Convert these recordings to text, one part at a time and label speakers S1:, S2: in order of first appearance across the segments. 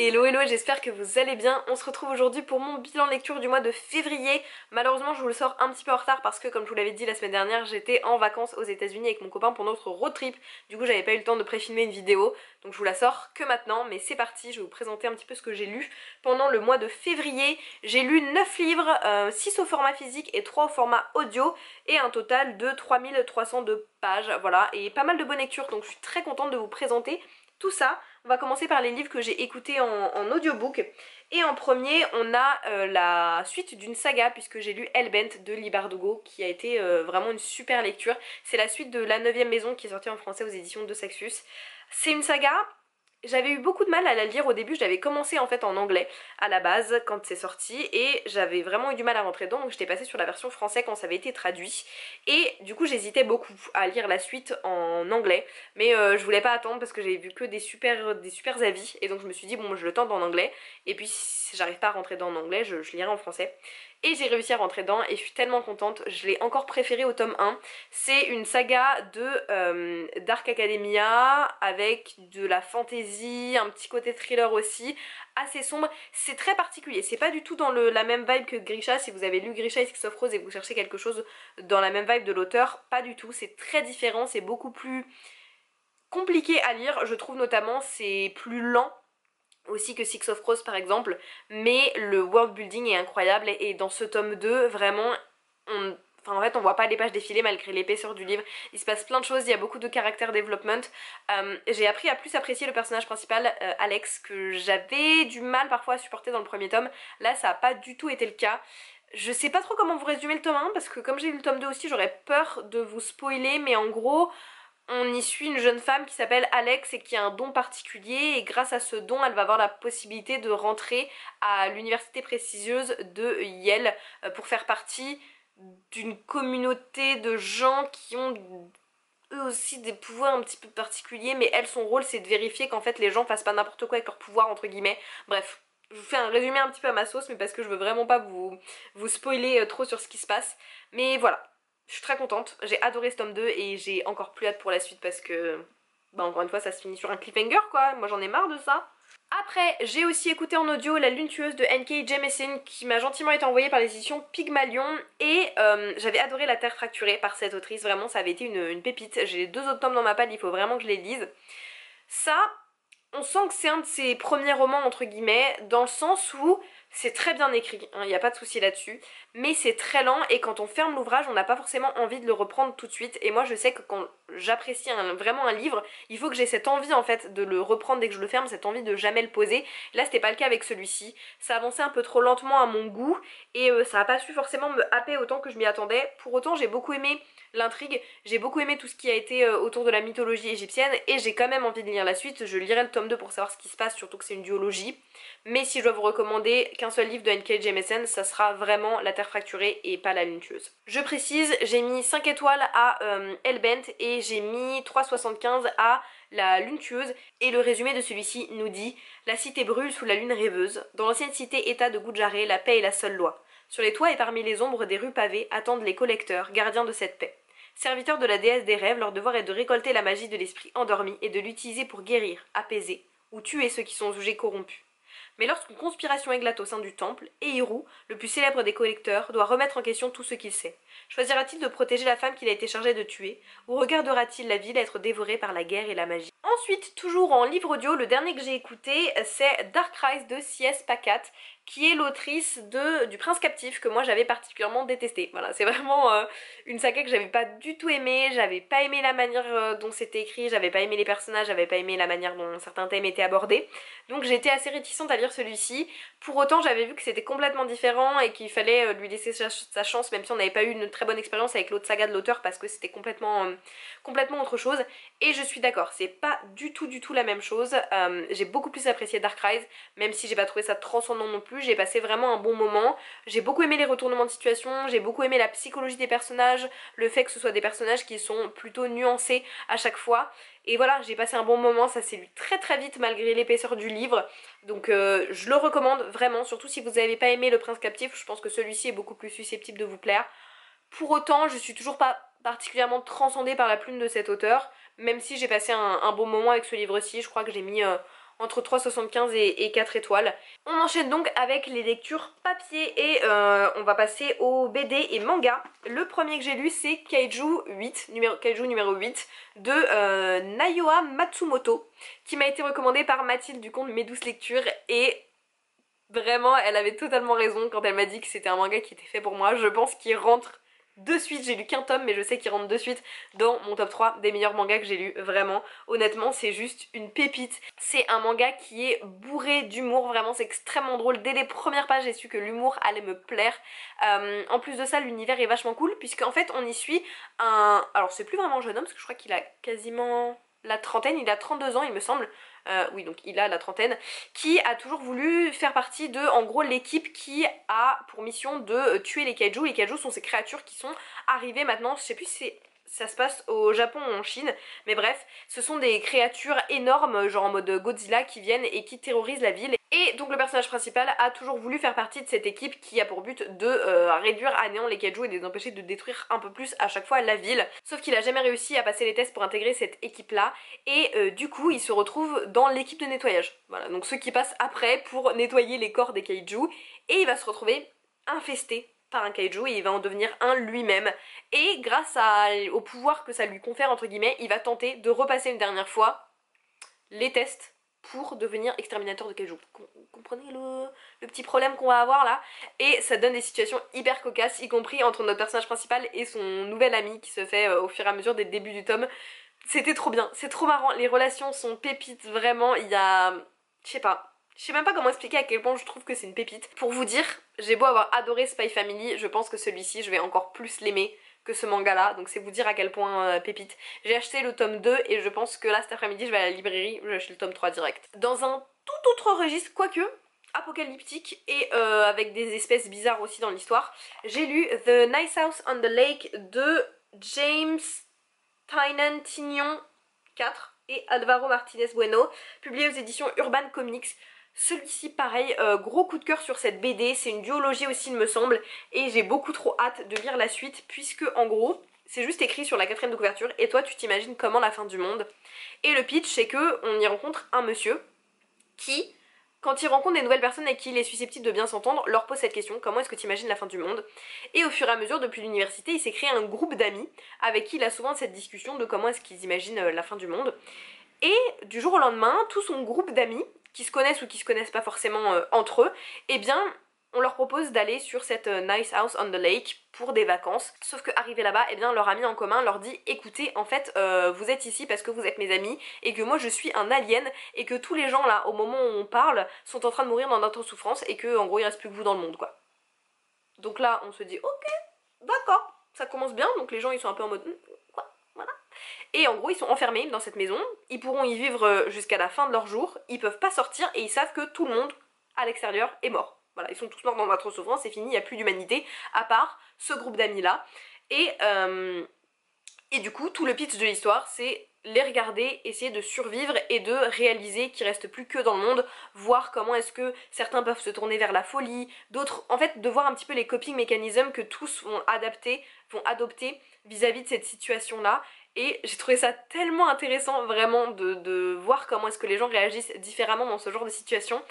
S1: Hello hello, j'espère que vous allez bien. On se retrouve aujourd'hui pour mon bilan lecture du mois de février. Malheureusement je vous le sors un petit peu en retard parce que comme je vous l'avais dit la semaine dernière, j'étais en vacances aux États-Unis avec mon copain pour notre road trip. Du coup j'avais pas eu le temps de pré-filmer une vidéo, donc je vous la sors que maintenant. Mais c'est parti, je vais vous présenter un petit peu ce que j'ai lu pendant le mois de février. J'ai lu 9 livres, 6 au format physique et 3 au format audio, et un total de 3302 pages, voilà, et pas mal de bonnes lectures, donc je suis très contente de vous présenter tout ça. On va commencer par les livres que j'ai écoutés en audiobook. Et en premier, on a la suite d'une saga, puisque j'ai lu Hellbent de Leigh Bardugo, qui a été vraiment une super lecture. C'est la suite de La 9e maison qui est sortie en français aux éditions de Saxus. C'est une saga. J'avais eu beaucoup de mal à la lire au début, je l'avais commencé en fait en anglais à la base quand c'est sorti et j'avais vraiment eu du mal à rentrer dedans, donc j'étais passée sur la version française quand ça avait été traduit et du coup j'hésitais beaucoup à lire la suite en anglais, mais je voulais pas attendre parce que j'avais vu que des super avis et donc je me suis dit bon je le tente en anglais et puis si j'arrive pas à rentrer dedans en anglais je lirai en français. Et j'ai réussi à rentrer dedans et je suis tellement contente, je l'ai encore préféré au tome 1. C'est une saga de Dark Academia avec de la fantasy, un petit côté thriller aussi, assez sombre. C'est très particulier, c'est pas du tout dans la même vibe que Grisha. Si vous avez lu Grisha et Six of Rose et que vous cherchez quelque chose dans la même vibe de l'auteur, pas du tout, c'est très différent, c'est beaucoup plus compliqué à lire, je trouve. Notamment c'est plus lent aussi que Six of Crows par exemple, mais le world building est incroyable et dans ce tome 2 vraiment en fait on voit pas les pages défiler malgré l'épaisseur du livre, il se passe plein de choses, il y a beaucoup de character development. J'ai appris à plus apprécier le personnage principal, Alex, que j'avais du mal parfois à supporter dans le premier tome. Là ça a pas du tout été le cas. Je sais pas trop comment vous résumer le tome 1 parce que comme j'ai lu le tome 2 aussi j'aurais peur de vous spoiler, mais en gros on y suit une jeune femme qui s'appelle Alex et qui a un don particulier, et grâce à ce don elle va avoir la possibilité de rentrer à l'université prestigieuse de Yale pour faire partie d'une communauté de gens qui ont eux aussi des pouvoirs un petit peu particuliers, mais elle, son rôle c'est de vérifier qu'en fait les gens fassent pas n'importe quoi avec leur pouvoir entre guillemets. Bref, je vous fais un résumé un petit peu à ma sauce, mais parce que je veux vraiment pas vous spoiler trop sur ce qui se passe. Mais voilà, je suis très contente, j'ai adoré ce tome 2 et j'ai encore plus hâte pour la suite parce que, bah encore une fois ça se finit sur un cliffhanger quoi, moi j'en ai marre de ça. Après, j'ai aussi écouté en audio La Lune Tueuse de N.K. Jemisin qui m'a gentiment été envoyée par les éditions Pygmalion, et j'avais adoré La Terre Fracturée par cette autrice, vraiment ça avait été une pépite. J'ai les 2 autres tomes dans ma palle, il faut vraiment que je les lise. Ça, on sent que c'est un de ses premiers romans entre guillemets, dans le sens où c'est très bien écrit, il n'y a pas de souci là-dessus, mais c'est très lent et quand on ferme l'ouvrage on n'a pas forcément envie de le reprendre tout de suite, et moi je sais que quand j'apprécie vraiment un livre, il faut que j'ai cette envie en fait de le reprendre dès que je le ferme, cette envie de jamais le poser. Là c'était pas le cas avec celui-ci, ça avançait un peu trop lentement à mon goût et ça a pas su forcément me happer autant que je m'y attendais. Pour autant j'ai beaucoup aimé l'intrigue, j'ai beaucoup aimé tout ce qui a été autour de la mythologie égyptienne et j'ai quand même envie de lire la suite. Je lirai le tome 2 pour savoir ce qui se passe, surtout que c'est une duologie. Mais si je dois vous recommander qu'un seul livre de N.K. Jemisin, ça sera vraiment La Terre Fracturée et pas La Lune Tueuse. Je précise, j'ai mis 5 étoiles à Hellbent et j'ai mis 3,75 à La Lune Tueuse, et le résumé de celui-ci nous dit: la cité brûle sous la lune rêveuse. Dans l'ancienne cité-état de Gujaré, la paix est la seule loi. Sur les toits et parmi les ombres des rues pavées attendent les collecteurs, gardiens de cette paix. Serviteurs de la déesse des rêves, leur devoir est de récolter la magie de l'esprit endormi et de l'utiliser pour guérir, apaiser ou tuer ceux qui sont jugés corrompus. Mais lorsqu'une conspiration éclate au sein du temple, Eiru, le plus célèbre des collecteurs, doit remettre en question tout ce qu'il sait. Choisira-t-il de protéger la femme qu'il a été chargé de tuer, ou regardera-t-il la ville être dévorée par la guerre et la magie? Ensuite, toujours en livre audio, le dernier que j'ai écouté, c'est Dark Rise de C.S. Pacat, qui est l'autrice du Prince Captif, que moi j'avais particulièrement détesté. Voilà, c'est vraiment une saga que j'avais pas du tout aimée, j'avais pas aimé la manière dont c'était écrit, j'avais pas aimé les personnages, j'avais pas aimé la manière dont certains thèmes étaient abordés. Donc j'étais assez réticente à lire celui-ci. Pour autant, j'avais vu que c'était complètement différent et qu'il fallait lui laisser sa chance, même si on n'avait pas eu une très bonne expérience avec l'autre saga de l'auteur, parce que c'était complètement autre chose. Et je suis d'accord, c'est pas du tout la même chose. J'ai beaucoup plus apprécié Dark Rise, même si j'ai pas trouvé ça transcendant non plus. J'ai passé vraiment un bon moment. J'ai beaucoup aimé les retournements de situation, j'ai beaucoup aimé la psychologie des personnages, le fait que ce soit des personnages qui sont plutôt nuancés à chaque fois. Et voilà, j'ai passé un bon moment, ça s'est lu très vite malgré l'épaisseur du livre. Donc je le recommande vraiment, surtout si vous n'avez pas aimé Le Prince Captif, je pense que celui-ci est beaucoup plus susceptible de vous plaire. Pour autant, je suis toujours pas particulièrement transcendée par la plume de cet auteur, même si j'ai passé un bon moment avec ce livre-ci. Je crois que j'ai mis entre 3,75 et 4 étoiles. On enchaîne donc avec les lectures papier et on va passer aux BD et manga. Le premier que j'ai lu c'est Kaiju numéro 8 de Naoya Matsumoto, qui m'a été recommandé par Mathilde du compte Mes Douces Lectures, et vraiment elle avait totalement raison quand elle m'a dit que c'était un manga qui était fait pour moi. Je pense qu'il rentre de suite, j'ai lu qu'un tome mais je sais qu'il rentre de suite dans mon top 3 des meilleurs mangas que j'ai lu, vraiment. Honnêtement c'est juste une pépite. C'est un manga qui est bourré d'humour, vraiment c'est extrêmement drôle. Dès les premières pages j'ai su que l'humour allait me plaire. En plus de ça l'univers est vachement cool puisque en fait on y suit un... Alors c'est plus vraiment un jeune homme parce que je crois qu'il a quasiment la trentaine, il a 32 ans il me semble. Oui donc il a la trentaine, qui a toujours voulu faire partie de, en gros, l'équipe qui a pour mission de tuer les kaiju. Les kaiju sont ces créatures qui sont arrivées maintenant, je sais plus si ça se passe au Japon ou en Chine, mais bref, ce sont des créatures énormes, genre en mode Godzilla, qui viennent et qui terrorisent la ville. Et donc le personnage principal a toujours voulu faire partie de cette équipe qui a pour but de réduire à néant les kaiju et de les empêcher de détruire un peu plus à chaque fois la ville. Sauf qu'il a jamais réussi à passer les tests pour intégrer cette équipe là, et du coup il se retrouve dans l'équipe de nettoyage. Voilà, donc ceux qui passent après pour nettoyer les corps des kaiju, et il va se retrouver infesté par un kaiju et il va en devenir un lui-même. Et grâce au pouvoir que ça lui confère entre guillemets, il va tenter de repasser une dernière fois les tests pour devenir exterminateur de kaiju. Vous comprenez le petit problème qu'on va avoir là? Et ça donne des situations hyper cocasses, y compris entre notre personnage principal et son nouvel ami qui se fait au fur et à mesure des débuts du tome. C'était trop bien, c'est trop marrant, les relations sont pépites, vraiment, il y a... Je sais même pas comment expliquer à quel point je trouve que c'est une pépite. Pour vous dire, j'ai beau avoir adoré Spy Family, je pense que celui-ci, je vais encore plus l'aimer que ce manga-là. Donc c'est vous dire à quel point pépite. J'ai acheté le tome 2 et je pense que là, cet après-midi, je vais à la librairie, je vais acheter le tome 3 direct. Dans un tout autre registre, quoique apocalyptique et avec des espèces bizarres aussi dans l'histoire, j'ai lu The Nice House on the Lake de James Tynan Tignon 4 et Alvaro Martinez Bueno, publié aux éditions Urban Comics. Celui-ci pareil, gros coup de cœur sur cette BD, c'est une duologie aussi il me semble, et j'ai beaucoup trop hâte de lire la suite puisque en gros c'est juste écrit sur la quatrième de couverture et toi tu t'imagines comment la fin du monde. Et le pitch c'est que on y rencontre un monsieur qui, quand il rencontre des nouvelles personnes avec qui il est susceptible de bien s'entendre, leur pose cette question: comment est-ce que tu imagines la fin du monde? Et au fur et à mesure, depuis l'université, il s'est créé un groupe d'amis avec qui il a souvent cette discussion de comment est-ce qu'ils imaginent la fin du monde. Et du jour au lendemain, tout son groupe d'amis, qui se connaissent ou qui se connaissent pas forcément entre eux, eh bien on leur propose d'aller sur cette nice house on the lake pour des vacances. Sauf que arrivé là-bas, eh bien leur ami en commun leur dit: écoutez, en fait vous êtes ici parce que vous êtes mes amis et que moi je suis un alien et que tous les gens là au moment où on parle sont en train de mourir dans notre souffrance et que en gros il reste plus que vous dans le monde quoi. Donc là on se dit ok, d'accord, ça commence bien, donc les gens ils sont un peu en mode quoi, voilà. Et en gros ils sont enfermés dans cette maison, ils pourront y vivre jusqu'à la fin de leur jour, ils peuvent pas sortir et ils savent que tout le monde à l'extérieur est mort. Voilà, ils sont tous morts dans notre souffrance, c'est fini, il n'y a plus d'humanité à part ce groupe d'amis là. Et du coup tout le pitch de l'histoire c'est les regarder, essayer de survivre et de réaliser qu'il reste plus que dans le monde, voir comment est-ce que certains peuvent se tourner vers la folie, d'autres, en fait de voir un petit peu les coping mécanismes que tous vont adopter vis-à-vis de cette situation là. Et j'ai trouvé ça tellement intéressant vraiment de voir comment est-ce que les gens réagissent différemment dans ce genre de situation.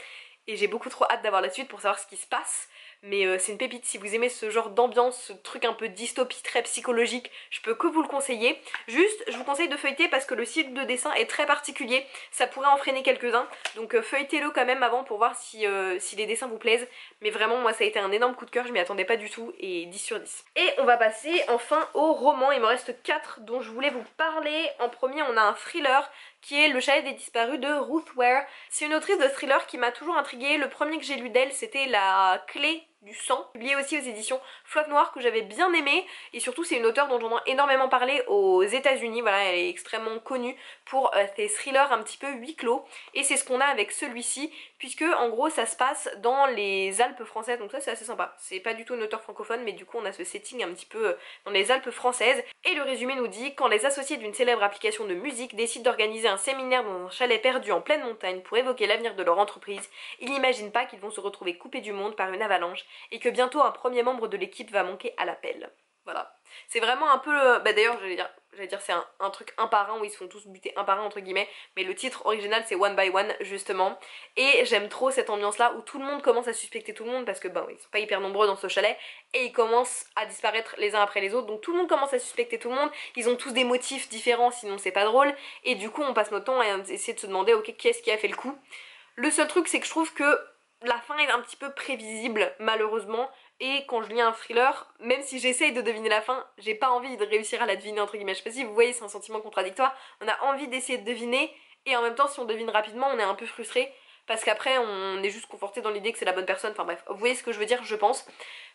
S1: Et j'ai beaucoup trop hâte d'avoir la suite pour savoir ce qui se passe. Mais c'est une pépite, si vous aimez ce genre d'ambiance, ce truc un peu dystopie très psychologique, je peux que vous le conseiller. Juste, je vous conseille de feuilleter parce que le style de dessin est très particulier, ça pourrait en freiner quelques-uns. Donc feuilletez-le quand même avant pour voir si les dessins vous plaisent. Mais vraiment, moi ça a été un énorme coup de cœur, je m'y attendais pas du tout, et 10 sur 10. Et on va passer enfin au roman, il me reste 4 dont je voulais vous parler. En premier, on a un thriller qui est Le Chalet des Disparus de Ruth Ware. C'est une autrice de thriller qui m'a toujours intriguée. Le premier que j'ai lu d'elle c'était La Clé du sang, publié aussi aux éditions Flotte Noire, que j'avais bien aimé, et surtout c'est une auteure dont j'entends énormément parler aux États-Unis. Voilà, elle est extrêmement connue pour ses thrillers un petit peu huis clos, et c'est ce qu'on a avec celui-ci, puisque en gros ça se passe dans les Alpes françaises, donc ça c'est assez sympa. C'est pas du tout une auteure francophone, mais du coup on a ce setting un petit peu dans les Alpes françaises. Et le résumé nous dit: quand les associés d'une célèbre application de musique décident d'organiser un séminaire dans un chalet perdu en pleine montagne pour évoquer l'avenir de leur entreprise, ils n'imaginent pas qu'ils vont se retrouver coupés du monde par une avalanche et que bientôt un premier membre de l'équipe va manquer à l'appel. Voilà. C'est vraiment un peu... Bah d'ailleurs, j'allais dire c'est un truc un par un où ils se font tous buter un par un entre guillemets, mais le titre original c'est One by One justement, et j'aime trop cette ambiance là où tout le monde commence à suspecter tout le monde parce que ben ils sont pas hyper nombreux dans ce chalet et ils commencent à disparaître les uns après les autres, donc tout le monde commence à suspecter tout le monde, ils ont tous des motifs différents sinon c'est pas drôle, et du coup on passe notre temps à essayer de se demander ok qui est-ce qui a fait le coup. Le seul truc c'est que je trouve que la fin est un petit peu prévisible malheureusement, et quand je lis un thriller, même si j'essaye de deviner la fin, j'ai pas envie de réussir à la deviner entre guillemets. Je sais pas si vous voyez, c'est un sentiment contradictoire. On a envie d'essayer de deviner et en même temps si on devine rapidement on est un peu frustré parce qu'après on est juste conforté dans l'idée que c'est la bonne personne, enfin bref, vous voyez ce que je veux dire je pense.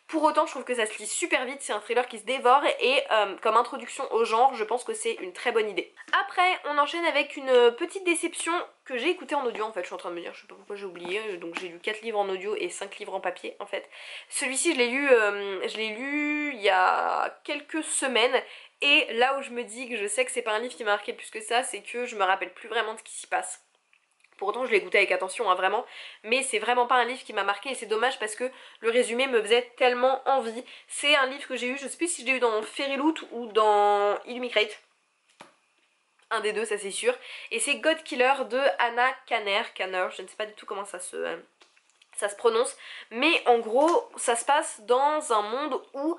S1: Pour autant je trouve que ça se lit super vite, c'est un thriller qui se dévore et comme introduction au genre je pense que c'est une très bonne idée. Après on enchaîne avec une petite déception que j'ai écoutée en audio en fait, je suis en train de me dire, je sais pas pourquoi j'ai oublié, donc j'ai lu 4 livres en audio et 5 livres en papier en fait. Celui-ci je l'ai lu il y a quelques semaines et là où je me dis que je sais que c'est pas un livre qui m'a marqué plus que ça, c'est que je me rappelle plus vraiment de ce qui s'y passe. Pour autant je l'ai écouté avec attention hein, vraiment, mais c'est vraiment pas un livre qui m'a marqué et c'est dommage parce que le résumé me faisait tellement envie. C'est un livre que j'ai eu, je sais plus si je l'ai eu dans Fairy Loot ou dans Illumicrate, un des deux ça c'est sûr, et c'est God Killer de Anna Kanner, je ne sais pas du tout comment ça se prononce, mais en gros ça se passe dans un monde où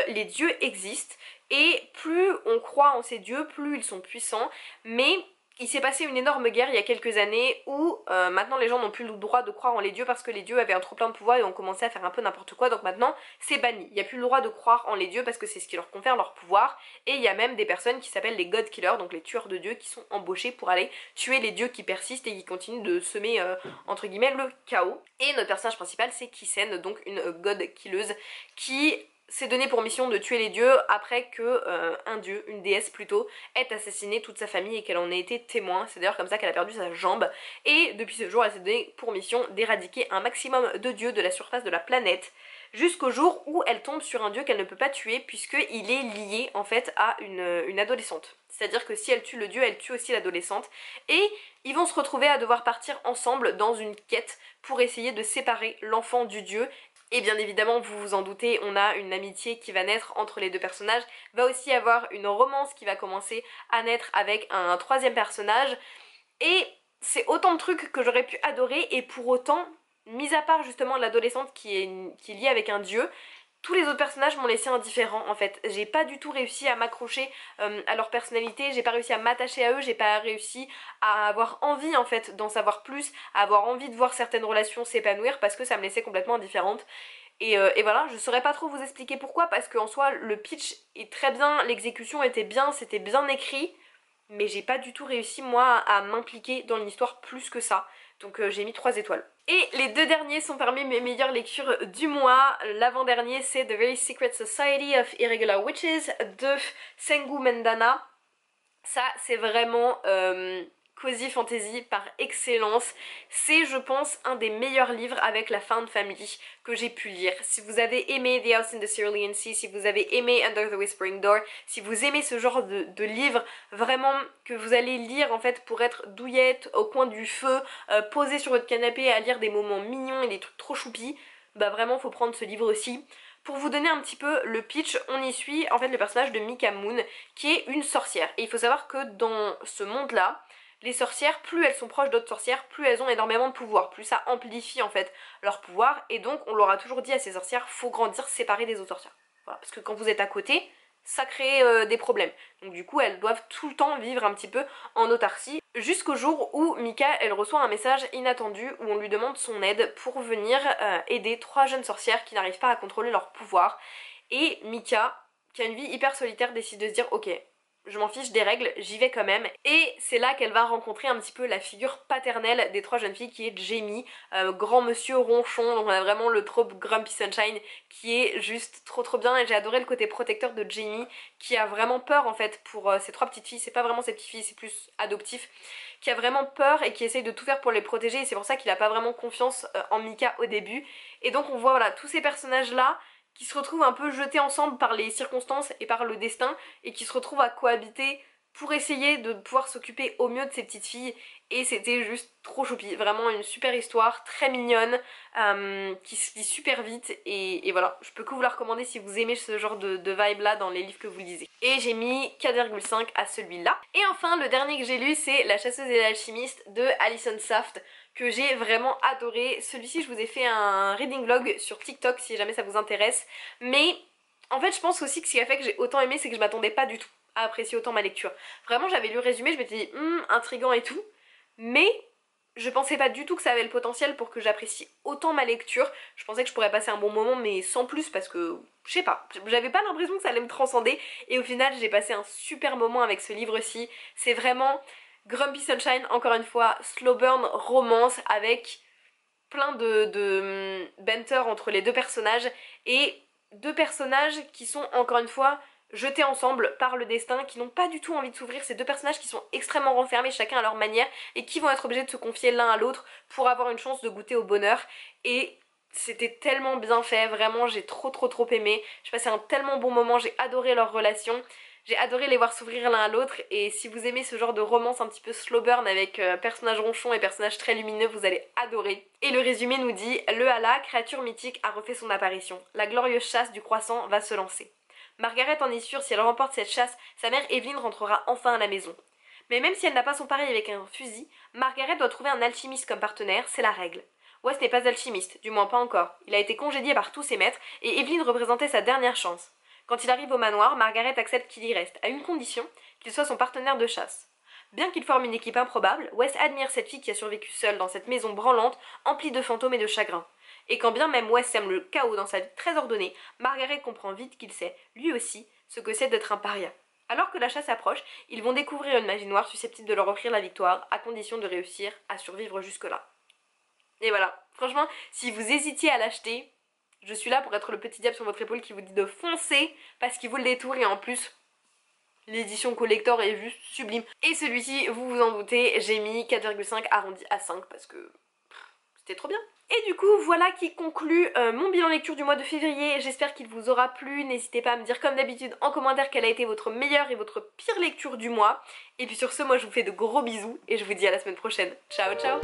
S1: les dieux existent et plus on croit en ces dieux, plus ils sont puissants, mais il s'est passé une énorme guerre il y a quelques années où maintenant les gens n'ont plus le droit de croire en les dieux parce que les dieux avaient un trop plein de pouvoir et ont commencé à faire un peu n'importe quoi, donc maintenant c'est banni. Il n'y a plus le droit de croire en les dieux parce que c'est ce qui leur confère leur pouvoir, et il y a même des personnes qui s'appellent les God Killers, donc les tueurs de dieux, qui sont embauchés pour aller tuer les dieux qui persistent et qui continuent de semer entre guillemets le chaos. Et notre personnage principal c'est Kisen, donc une God Killeuse qui s'est donné pour mission de tuer les dieux après que un dieu, une déesse plutôt, ait assassiné toute sa famille et qu'elle en ait été témoin. C'est d'ailleurs comme ça qu'elle a perdu sa jambe. Et depuis ce jour, elle s'est donné pour mission d'éradiquer un maximum de dieux de la surface de la planète, jusqu'au jour où elle tombe sur un dieu qu'elle ne peut pas tuer puisqu'il est lié en fait à une adolescente. C'est-à-dire que si elle tue le dieu, elle tue aussi l'adolescente. Et ils vont se retrouver à devoir partir ensemble dans une quête pour essayer de séparer l'enfant du dieu. Et bien évidemment, vous vous en doutez, on a une amitié qui va naître entre les deux personnages, va aussi avoir une romance qui va commencer à naître avec un troisième personnage, et c'est autant de trucs que j'aurais pu adorer, et pour autant, mis à part justement l'adolescente qui est liée avec un dieu, tous les autres personnages m'ont laissé indifférent en fait. J'ai pas du tout réussi à m'accrocher à leur personnalité, j'ai pas réussi à m'attacher à eux, j'ai pas réussi à avoir envie en fait d'en savoir plus, à avoir envie de voir certaines relations s'épanouir parce que ça me laissait complètement indifférente. Et voilà, je saurais pas trop vous expliquer pourquoi parce qu'en soi le pitch est très bien, l'exécution était bien, c'était bien écrit, mais j'ai pas du tout réussi moi à m'impliquer dans l'histoire plus que ça. Donc j'ai mis 3 étoiles. Et les deux derniers sont parmi mes meilleures lectures du mois. L'avant-dernier c'est The Very Secret Society of Irregular Witches de Sengu Mendana. Ça c'est vraiment Cozy Fantasy par excellence. C'est je pense un des meilleurs livres avec la Found Family que j'ai pu lire. Si vous avez aimé The House in the Cerulean Sea, si vous avez aimé Under the Whispering Door, si vous aimez ce genre de livre vraiment que vous allez lire en fait pour être douillette au coin du feu, posé sur votre canapé à lire des moments mignons et des trucs trop choupis, bah vraiment faut prendre ce livre aussi. Pour vous donner un petit peu le pitch, on y suit en fait le personnage de Mika Moon qui est une sorcière. Et il faut savoir que dans ce monde-là, les sorcières, plus elles sont proches d'autres sorcières, plus elles ont énormément de pouvoir, plus ça amplifie en fait leur pouvoir, et donc on leur a toujours dit à ces sorcières, faut grandir séparées des autres sorcières. Voilà, parce que quand vous êtes à côté, ça crée des problèmes. Donc du coup elles doivent tout le temps vivre un petit peu en autarcie, jusqu'au jour où Mika elle reçoit un message inattendu où on lui demande son aide pour venir aider 3 jeunes sorcières qui n'arrivent pas à contrôler leur pouvoir. Et Mika, qui a une vie hyper solitaire, décide de se dire ok, je m'en fiche des règles, j'y vais quand même. Et c'est là qu'elle va rencontrer un petit peu la figure paternelle des 3 jeunes filles qui est Jamie, grand monsieur ronchon, donc on a vraiment le trope Grumpy Sunshine qui est juste trop bien, et j'ai adoré le côté protecteur de Jamie qui a vraiment peur en fait pour ces 3 petites filles, c'est pas vraiment ses petites filles, c'est plus adoptif, qui a vraiment peur et qui essaye de tout faire pour les protéger, et c'est pour ça qu'il a pas vraiment confiance en Mika au début. Et donc on voit voilà tous ces personnages là qui se retrouvent un peu jetés ensemble par les circonstances et par le destin, et qui se retrouvent à cohabiter pour essayer de pouvoir s'occuper au mieux de ces petites filles et c'était juste trop choupi, vraiment une super histoire, très mignonne, qui se lit super vite et voilà, je peux que vous la recommander si vous aimez ce genre de vibe là dans les livres que vous lisez. Et j'ai mis 4,5 à celui-là. Et enfin le dernier que j'ai lu c'est La chasseuse et l'alchimiste de Alison Saft, que j'ai vraiment adoré. Celui-ci je vous ai fait un reading vlog sur TikTok si jamais ça vous intéresse, mais en fait je pense aussi que ce qui a fait que j'ai autant aimé c'est que je m'attendais pas du tout à apprécier autant ma lecture. Vraiment j'avais lu le résumé, je m'étais dit intriguant et tout, mais je pensais pas du tout que ça avait le potentiel pour que j'apprécie autant ma lecture. Je pensais que je pourrais passer un bon moment mais sans plus parce que, je sais pas, j'avais pas l'impression que ça allait me transcender et au final j'ai passé un super moment avec ce livre-ci. C'est vraiment Grumpy Sunshine, encore une fois, slow burn romance avec plein de banter entre les deux personnages et deux personnages qui sont encore une fois jetés ensemble par le destin, qui n'ont pas du tout envie de s'ouvrir, ces deux personnages qui sont extrêmement renfermés chacun à leur manière et qui vont être obligés de se confier l'un à l'autre pour avoir une chance de goûter au bonheur. Et c'était tellement bien fait, vraiment j'ai trop aimé, j'ai passé un tellement bon moment, j'ai adoré leur relation. J'ai adoré les voir s'ouvrir l'un à l'autre et si vous aimez ce genre de romance un petit peu slow burn avec personnages ronchons et personnages très lumineux, vous allez adorer. Et le résumé nous dit: le Hala, créature mythique, a refait son apparition. La glorieuse chasse du croissant va se lancer. Margaret en est sûre, si elle remporte cette chasse, sa mère Evelyn rentrera enfin à la maison. Mais même si elle n'a pas son pareil avec un fusil, Margaret doit trouver un alchimiste comme partenaire, c'est la règle. West n'est pas alchimiste, du moins pas encore. Il a été congédié par tous ses maîtres et Evelyn représentait sa dernière chance. Quand il arrive au manoir, Margaret accepte qu'il y reste, à une condition, qu'il soit son partenaire de chasse. Bien qu'il forme une équipe improbable, Wes admire cette fille qui a survécu seule dans cette maison branlante, emplie de fantômes et de chagrins. Et quand bien même Wes sème le chaos dans sa vie très ordonnée, Margaret comprend vite qu'il sait, lui aussi, ce que c'est d'être un paria. Alors que la chasse approche, ils vont découvrir une magie noire susceptible de leur offrir la victoire, à condition de réussir à survivre jusque-là. Et voilà, franchement, si vous hésitiez à l'acheter, je suis là pour être le petit diable sur votre épaule qui vous dit de foncer parce qu'il vaut le détour et en plus l'édition collector est juste sublime. Et celui-ci, vous vous en doutez, j'ai mis 4,5 arrondi à 5 parce que c'était trop bien. Et du coup voilà qui conclut mon bilan lecture du mois de février. J'espère qu'il vous aura plu. N'hésitez pas à me dire comme d'habitude en commentaire quelle a été votre meilleure et votre pire lecture du mois. Et puis sur ce, moi je vous fais de gros bisous et je vous dis à la semaine prochaine. Ciao ciao.